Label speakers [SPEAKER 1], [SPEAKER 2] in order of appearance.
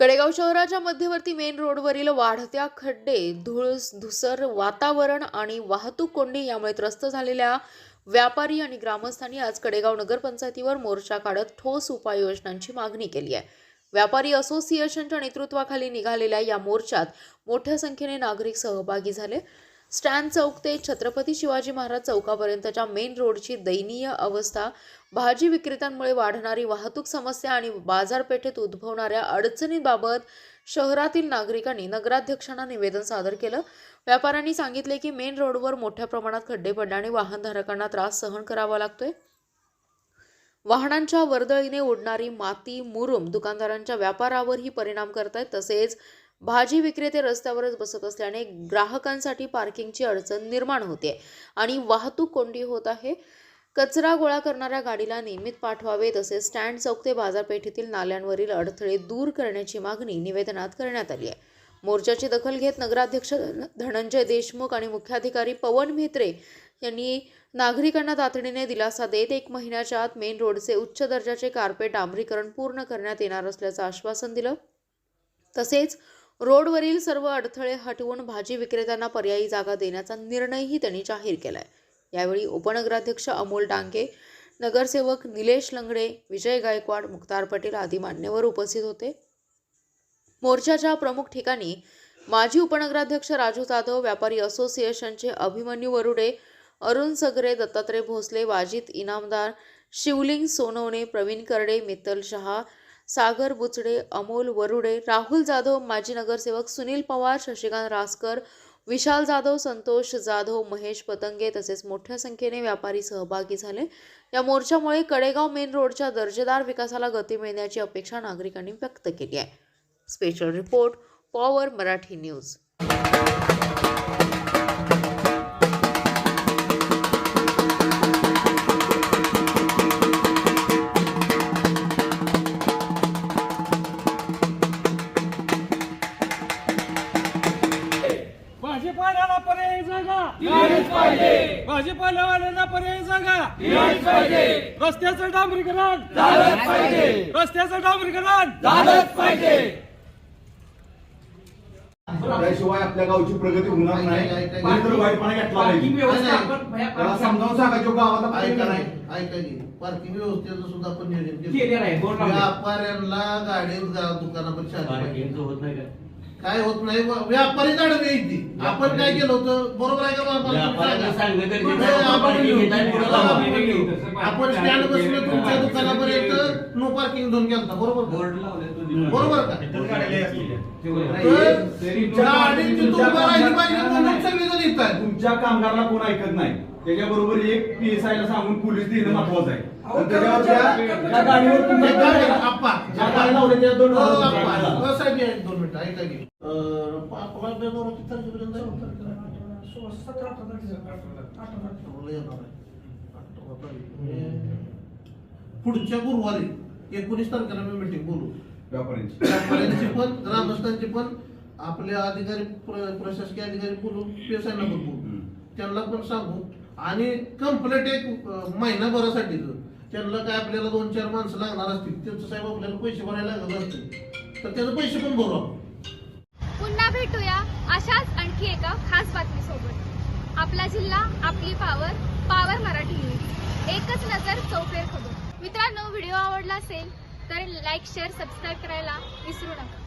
[SPEAKER 1] कडेगाव शहराच्या मध्यवर्ती मेन रोडवरील वाढत्या खड्डे, धूसर वातावरण आणि वाहतूक कोंडी यामुळे त्रस्त झालेल्या व्यापारी आणि ग्रामस्थांनी आज कडेगाव नगरपंचायतीवर मोर्चा काढत ठोस उपाययोजनांची मागणी केली आहे। व्यापारी असोसिएशनच्या नेतृत्वाखाली निघालेल्या या मोर्चात मोठ्या संख्येने नागरिक सहभागी झाले। स्टँड चौक ते छत्रपती शिवाजी महाराज चौकापर्यंतच्या मेन रोडची दयनीय अवस्था, भाजी विक्रेत्यांमुळे वाढणारी वाहतूक समस्या आणि बाजारपेठेत उद्भवणाऱ्या अडचणींबाबत शहरातील नागरिकांनी नगराध्यक्षांना निवेदन सादर केलं। व्यापाऱ्यांनी सांगितले की मेन रोडवर मोठ्या प्रमाणात खड्डे पडल्याने वाहनधारकांना त्रास सहन करावा लागतोय। वाहनांच्या वर्दळीने उडणारी माती, मुरुम दुकानदारांच्या व्यापारावरही परिणाम करत आहेत। तसेच भाजी विक्रेते रस्त्यावरच बसत असल्याने ग्राहकांसाठी पार्किंगची अडचण निर्माण होते आणि वाहतूक कोंडी होत आहे। कचरा गोळा करणाऱ्या गाडीला नियमित पाठवावे, तसेच स्टँड चौक ते बाजारपेठेतील नाल्यांवरील अडथळे दूर करण्याची मागणी निवेदनात करण्यात आली आहे। मोर्चाची दखल घेत नगराध्यक्ष धनंजय देशमुख आणि मुख्याधिकारी पवन म्हेत्रे यांनी नागरिकांना तातडीने दिलासा देत 1 महिन्याच्या आत मेन रोडचे उच्च दर्जाचे कार्पेट डांबरीकरण पूर्ण करण्यात येणार असल्याचं आश्वासन दिलं। तसेच रोडवरील सर्व अडथळे हटवून भाजी विक्रेत्यांना पर्यायी जागा देण्याचा निर्णयही त्यांनी जाहीर केलाय। यावेळी उपनगराध्यक्ष अमोल डांगे, नगरसेवक निलेश लंगडे, विजय गायकवाड, मुक्तार पटेल आदी मान्यवर उपस्थित होते। मोर्चाच्या प्रमुख ठिकाणी माजी उपनगराध्यक्ष राजू जाधव, व्यापारी असोसिएशनचे अभिमन्यू वरुडे, अरुण सगरे, दत्तात्रय भोसले, वाजिद इनामदार, शिवलिंग सोनवणे, प्रवीण करडे, मित्तल शहा, सागर बुचडे, अमोल वरुडे, राहुल जाधव, माजी नगरसेवक सुनील पवार, शशिकांत रासकर, विशाल जाधव, संतोष जाधव, महेश पतंगे तसेच मोठ्या संख्येने व्यापारी सहभागी झाले। या मोर्चामुळे कडेगाव मेन रोडच्या दर्जेदार विकासाला गती मिळण्याची अपेक्षा नागरिकांनी व्यक्त केली आहे। Special report, power Marathi news.
[SPEAKER 2] भाजीपाल्याला पर्यायी जागा दिलीच पाहिजे, भाजीपाल्यावाल्यांना पर्यायी जागा दिलीच पाहिजे, रस्त्याचं डांबरीकरण झालंच पाहिजे, रस्त्याचं डांबरीकरण झालंच पाहिजे।
[SPEAKER 3] त्याशिवाय आपल्या गावची प्रगती होणार नाही। तर वाईटपणा घेतला पाहिजे, त्याला समजावून सांगायचं गावाला
[SPEAKER 4] ऐका की पार्किंग व्यवस्थेचं सुद्धा आपण नियोजन केलेलं आहे। व्यापाऱ्यांना गाडी दुकानापर्यंत होत नाही काय होत नाही, व्यापारी अडवे येते। आपण काय केलं होतं बरोबर आहे का? आपण स्टँड बसलो तुमच्या दुकानापर्यंत नो पार्किंग झोन केला बरोबर बरोबर का?
[SPEAKER 3] तुमच्या कामगाराला कोण ऐकत नाही, त्याच्याबरोबर एक PSI ला सांगून पोलीस देणं महत्वाचं आहे।
[SPEAKER 4] पुढच्या गुरुवारी 19 तारखेला मी मीटिंग बोलू,
[SPEAKER 3] व्यापाऱ्यांची
[SPEAKER 4] पण ग्रामस्थांची पण, आपल्या अधिकारी प्रशासकीय अधिकारी बोलू, PSI ना पण बोलू, त्यांना पण सांगू आणि कंप्लीट 1 महिनाभरासाठी त्यांना काय आपल्याला 2-4 माणसं लागणार असतील, त्यांचं साहेब आपल्याला पैसे भरायला लागत असतील तर त्याचे पैसे पण भरू आपण।
[SPEAKER 5] पुन्हा भेटूया अशाच आणखी एका खास बातमीसोबत। आपला जिल्हा, आपली पावर, पॉवर मराठी न्यूज, एकच नजर चौफेर खबर। मित्रांनो, व्हिडिओ आवडला असेल तर लाईक, शेअर, सबस्क्राईब करायला विसरू नका।